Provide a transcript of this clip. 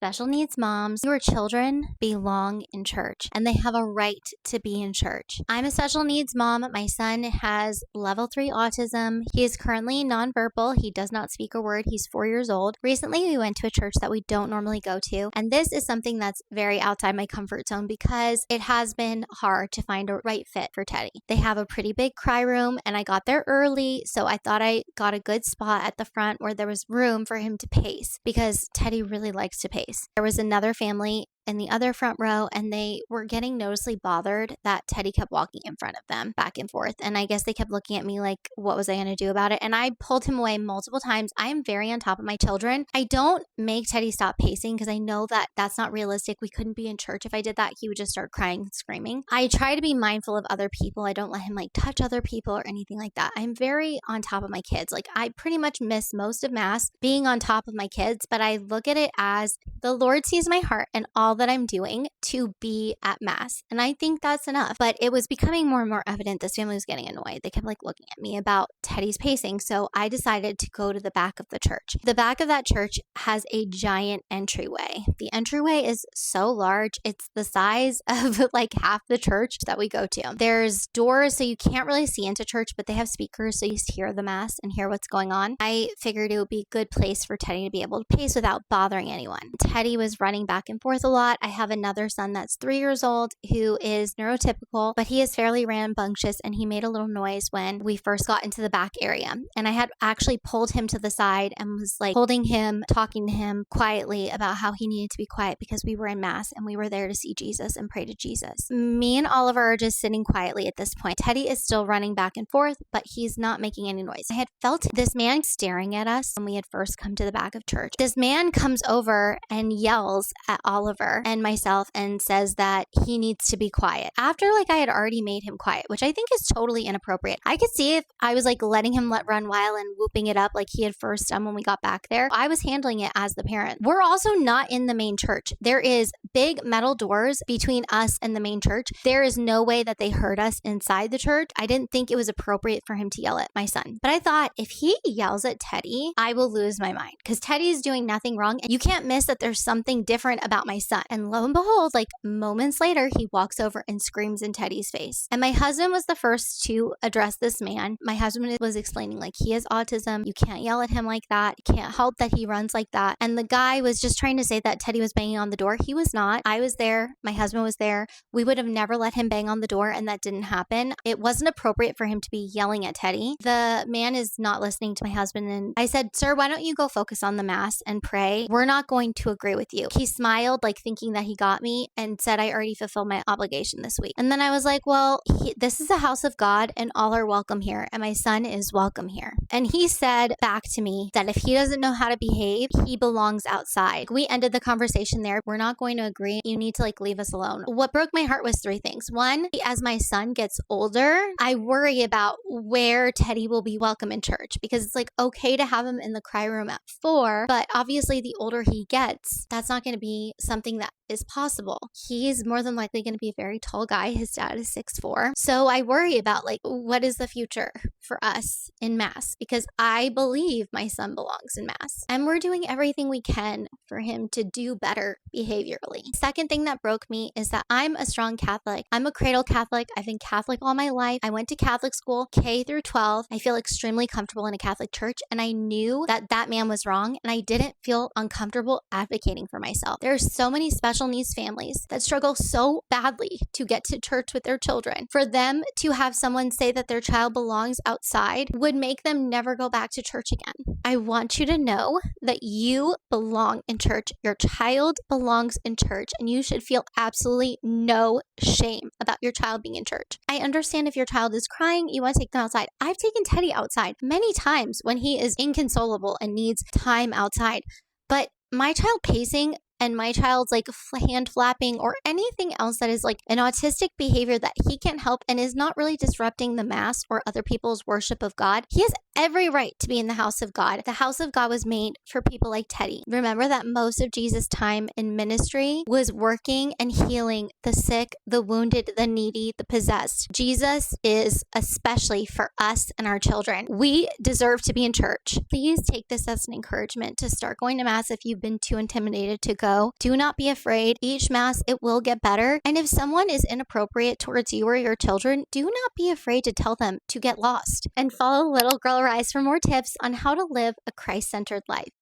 Special needs moms, your children belong in church and they have a right to be in church. I'm a special needs mom. My son has level 3 autism. He is currently nonverbal. He does not speak a word. He's 4 years old. Recently, we went to a church that we don't normally go to. And this is something that's very outside my comfort zone because it has been hard to find a right fit for Teddy. They have a pretty big cry room and I got there early. So I thought I got a good spot at the front where there was room for him to pace because Teddy really likes to pace. There was another family in the other front row, and they were getting noticeably bothered that Teddy kept walking in front of them back and forth. And I guess they kept looking at me like, what was I going to do about it? And I pulled him away multiple times. I am very on top of my children. I don't make Teddy stop pacing because I know that that's not realistic. We couldn't be in church. If I did that, he would just start crying and screaming. I try to be mindful of other people. I don't let him like touch other people or anything like that. I'm very on top of my kids. Like I pretty much miss most of Mass being on top of my kids, but I look at it as the Lord sees my heart and all that I'm doing to be at Mass. And I think that's enough. But it was becoming more and more evident this family was getting annoyed. They kept like looking at me about Teddy's pacing. So I decided to go to the back of the church. The back of that church has a giant entryway. The entryway is so large. It's the size of like half the church that we go to. There's doors so you can't really see into church, but they have speakers so you hear the Mass and hear what's going on. I figured it would be a good place for Teddy to be able to pace without bothering anyone. Teddy was running back and forth a lot. I have another son that's 3 years old who is neurotypical, but he is fairly rambunctious and he made a little noise when we first got into the back area. And I had actually pulled him to the side and was like holding him, talking to him quietly about how he needed to be quiet because we were in Mass and we were there to see Jesus and pray to Jesus. Me and Oliver are just sitting quietly at this point. Teddy is still running back and forth, but he's not making any noise. I had felt this man staring at us when we had first come to the back of church. This man comes over and yells at Oliver and myself and says that he needs to be quiet. After like I had already made him quiet, which I think is totally inappropriate. I could see if I was like letting him run wild and whooping it up like he had first done when we got back there. I was handling it as the parent. We're also not in the main church. There is big metal doors between us and the main church. There is no way that they heard us inside the church. I didn't think it was appropriate for him to yell at my son. But I thought if he yells at Teddy, I will lose my mind because Teddy is doing nothing wrong. And you can't miss that there's something different about my son. And lo and behold, like moments later, he walks over and screams in Teddy's face. And my husband was the first to address this man. My husband was explaining like he has autism. You can't yell at him like that. You can't help that he runs like that. And the guy was just trying to say that Teddy was banging on the door. He was not. I was there. My husband was there. We would have never let him bang on the door and that didn't happen. It wasn't appropriate for him to be yelling at Teddy. The man is not listening to my husband. And I said, sir, why don't you go focus on the Mass and pray? We're not going to agree with you. He smiled like thinking that he got me and said, I already fulfilled my obligation this week. And then I was like, well, this is a house of God and all are welcome here. And my son is welcome here. And he said back to me that if he doesn't know how to behave, he belongs outside. We ended the conversation there. We're not going to agree. You need to like leave us alone. What broke my heart was 3 things. One, as my son gets older, I worry about where Teddy will be welcome in church because it's like okay to have him in the cry room at 4, but obviously the older he gets, that's not going to be something that is possible. He's more than likely going to be a very tall guy. His dad is 6'4". So I worry about like, what is the future for us in Mass? Because I believe my son belongs in Mass and we're doing everything we can for him to do better behaviorally. Second thing that broke me is that I'm a strong Catholic. I'm a cradle Catholic. I've been Catholic all my life. I went to Catholic school, K through 12. I feel extremely comfortable in a Catholic church and I knew that that man was wrong and I didn't feel uncomfortable advocating for myself. There are so many special needs families that struggle so badly to get to church with their children. For them to have someone say that their child belongs outside would make them never go back to church again. I want you to know that you belong in church. Your child belongs in church and you should feel absolutely no shame about your child being in church. I understand if your child is crying, you want to take them outside. I've taken Teddy outside many times when he is inconsolable and needs time outside. But my child pacing and my child's like hand flapping or anything else that is like an autistic behavior that he can't help and is not really disrupting the Mass or other people's worship of God, he has every right to be in the house of God. The house of God was made for people like Teddy. Remember that most of Jesus' time in ministry was working and healing the sick, the wounded, the needy, the possessed. Jesus is especially for us and our children. We deserve to be in church. Please take this as an encouragement to start going to Mass if you've been too intimidated to go. go. Do not be afraid. Each Mass, it will get better. And if someone is inappropriate towards you or your children, do not be afraid to tell them to get lost. And follow Little Girl Rise for more tips on how to live a Christ-centered life.